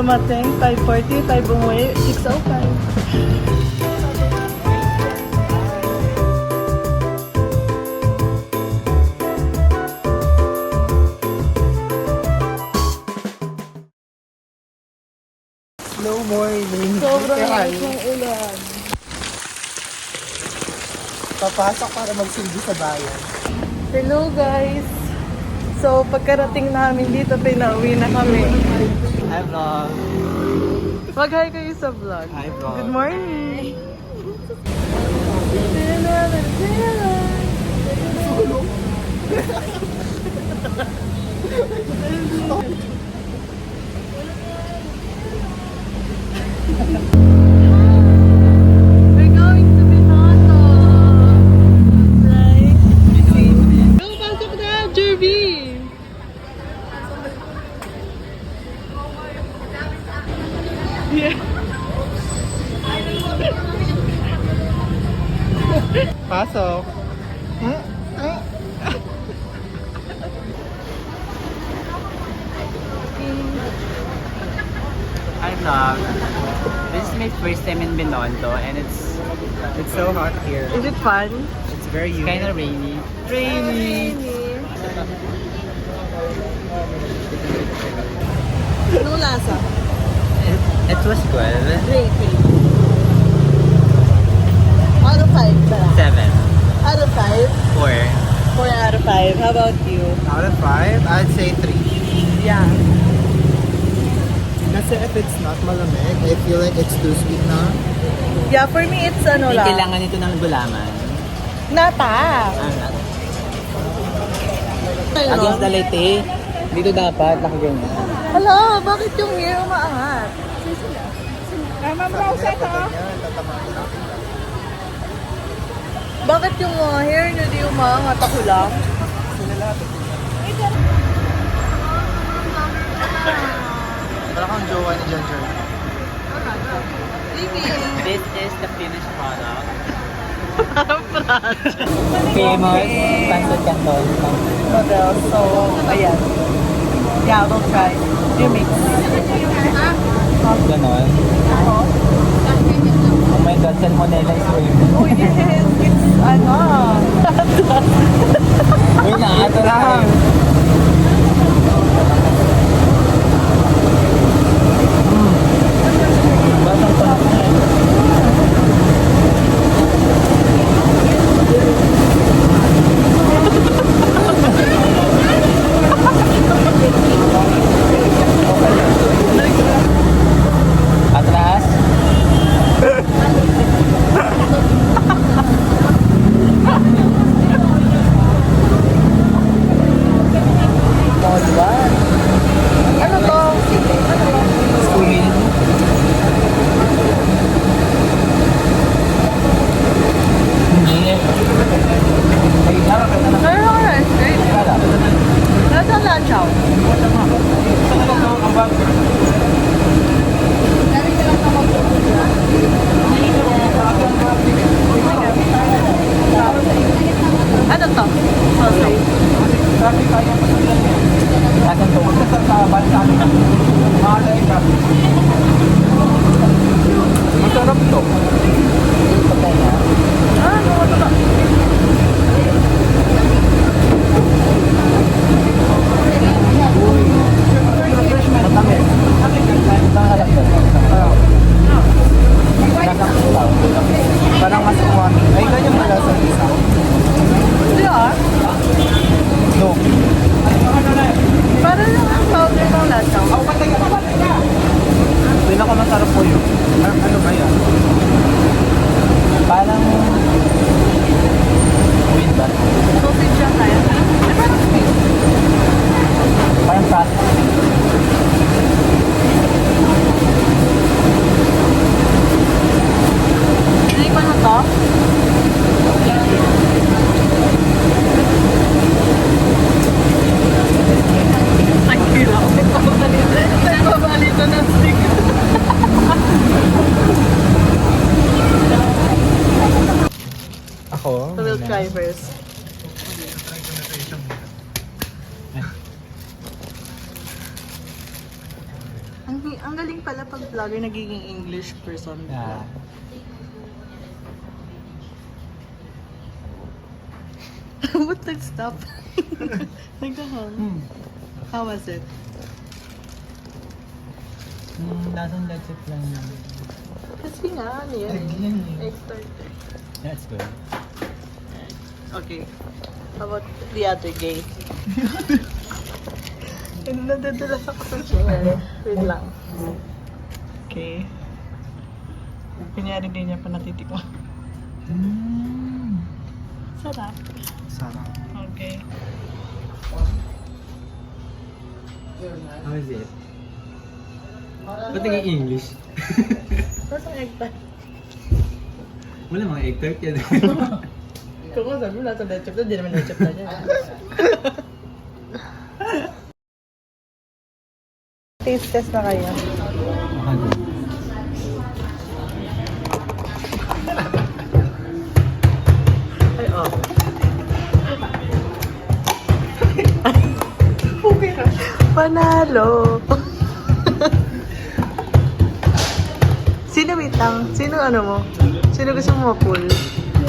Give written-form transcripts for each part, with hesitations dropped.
Dumating, 5:45, umuwi, 6:05. Slow morning. Sobrang Kaya, lakas ng ulan. papasok para magsilbi sa bayan. Hello guys! So pagkarating namin dito, pinauwi na kami. Hi vlog. Mag-hi kayo sa vlog. Hi vlog. Good morning! We're going to Binondo! Right? Go, pasok na! Jervy! Yeah. Pasok. Hi vlog. This is my first time in Binondo and it's So hot here. Is it fun? It's very humid. kind of rainy. Rainy. Ano lasa? It was good. Rating. Out of 5 ba? 7. Out of 5? 4. 4 out of 5. How about you? Out of 5, I'd say 3. Yeah. Kasi if it's not malamig, I feel like it's too sweet na. Yeah, for me, it's ano Hindi lang. kailangan ito ng gulaman. Nata. Against the light eh. Dito dapat nakaganyan. Hala, bakit yung hair umaangat? Bakit yung hair nyo di umaangat? Ako lang? Para kang jowa ni Ginger. This is the finished product. Famous pancit canton. Model. So, ayan. Yeah, we'll try. You mix. Ganon. Oh my God, salmonella is real. Oh, yes. It's, ano. Uy, naato na. Basang pa. Atras. Oh, diba? Ano to? Squid. Hindi. Meron ako rice cake. Nasa lanchaw. Ano to? Sausage. Asan to? Masarap to. Patay na. Ano to? Matamis. Matahalap to. Lasang ulaw. Parang mas umami. Ay, ganyan pala sa isa. Hindi ah. No. Para lang ang powder ng lanchaw. Pinakamasarap po yun. Ano ba yan? Parang squid ba? Sausage siya kaya. Parang sweet. Parang fast. Hindi pa na to? Ang hirap. Nagbabalito ng stick. Ako? So we'll try first. Ang galing pala pag vlogger nagiging English person. Yeah. Ba't nag-stop? Nagdahang. How was it? Lasang let's lang yun. Kasi nga, ano yan? Egg yan eh. Egg starter. That's good. Okay. How about the other gate? Nadadalas ako sa chair. Wait lang. Okay. Kunyari din niya pa natitikman. Sarap. Sarap. Okay. How is it? Ba't naging English? Tapos ang egg tart. Wala mga egg tart yan. Kung nga sabi mo, nasa letchup na, di naman letchup na dyan. Taste test na kayo. Baka doon. Ay, oh. Okay ka. Panalo! Sino wait lang? Sino ano mo? Sino gusto mo ma-pull?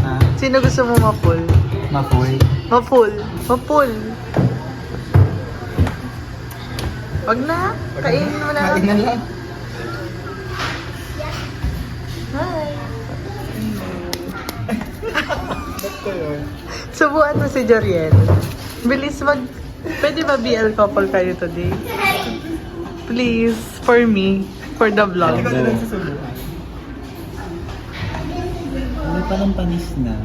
Ha? Sino gusto mo ma-pull? Mapoy. Ma-pull. Ma-pull. Wag na. Kainin mo na. Kain na lang. Hi. Ba't ko yun? Subuan mo si Joriel. Bilis mag... Pwede ba BL couple kayo today? Please, for me. For the vlog. Ikaw na lang susubuan. Ano parang panis na?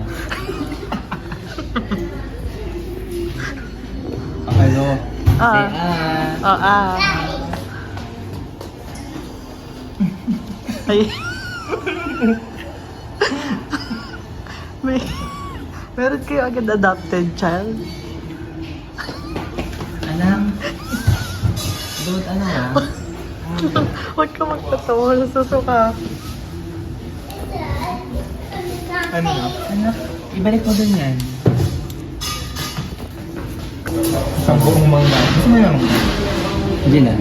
Hello. Ah. Say ah. Oh, ah. Ay. Meron kayo agad adopted child? Alam. Dude, ano nga? Huwag ka magtatawa, nasusuka. Ano nga? Ano? Ibalik mo dun yan. Sa buong mangga. Gusto mo yung mangga? Hindi na.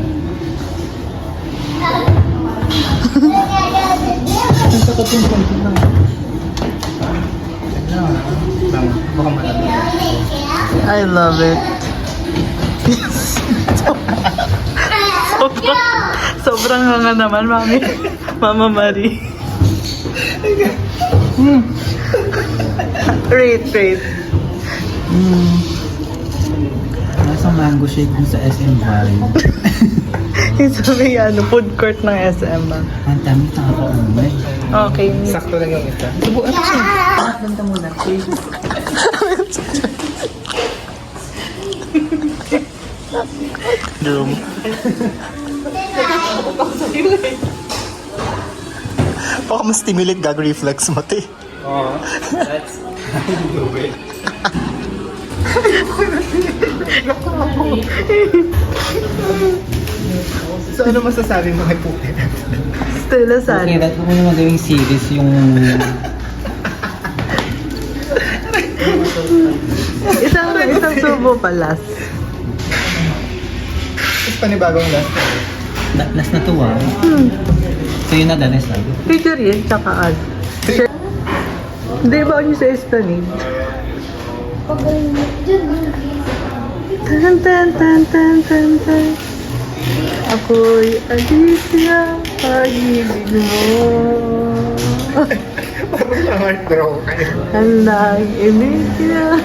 Ang takot yung konti na. Ano? Baka malaki. I love it. Sobrang hanga naman, mami. Mama Marie. Rate. Nasa mango shake dun sa SM Valley. Yung sabi food court ng SM. Ang tamis na ako umay. Okay. Sakto lang yung isa. Subukan mo siya. Banta muna. Doom. Baka ma-stimulate gag reflex mo, te. Oh, that's how you do it. So ano masasabi mo kay Puti? Stella San. Okay, ba't mo naman gawing series yung... Isang subo pa last. Tapos panibagong last. Last na to ah. So yun na the next time. Picture yun, tsaka ad. Hindi ba niyo sa Esplanade? Tan tan tan tan tan tan. Ako'y Alicia, pag-ibig mo. Parang na-heartbroken. Ang nag-ibig niya.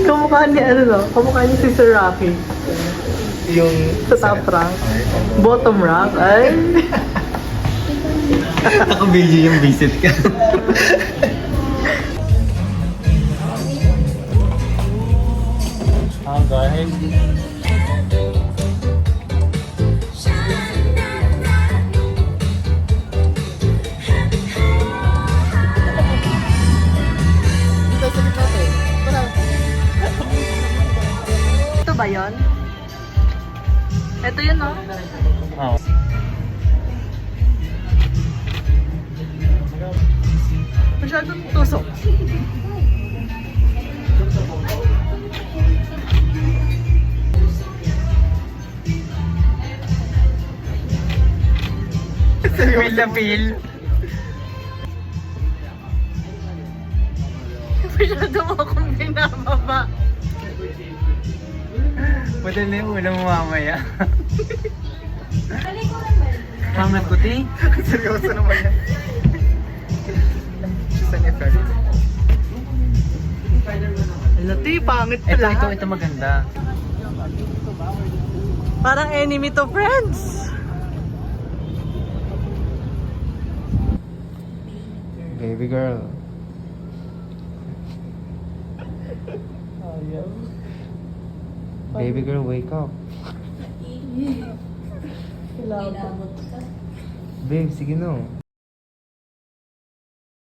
Kamukha ni kamukha ni si Sir Rocky. Yung... Sa top rank. Bottom rank, ay. Naka-video yung visit ka. guys. Ito ba yun? Ito yun, no? Oh. Masyadong tusok. Feel na feel. Masyado mo akong binababa. Pwede na yung ulam mo mamaya. Pangat ko, ti. Seryoso naman yan. Just an effect. Ano, ti, pangit Ito, pala. ito maganda. Parang enemy to friends. Baby girl. Baby girl, wake up. Babe, sige no.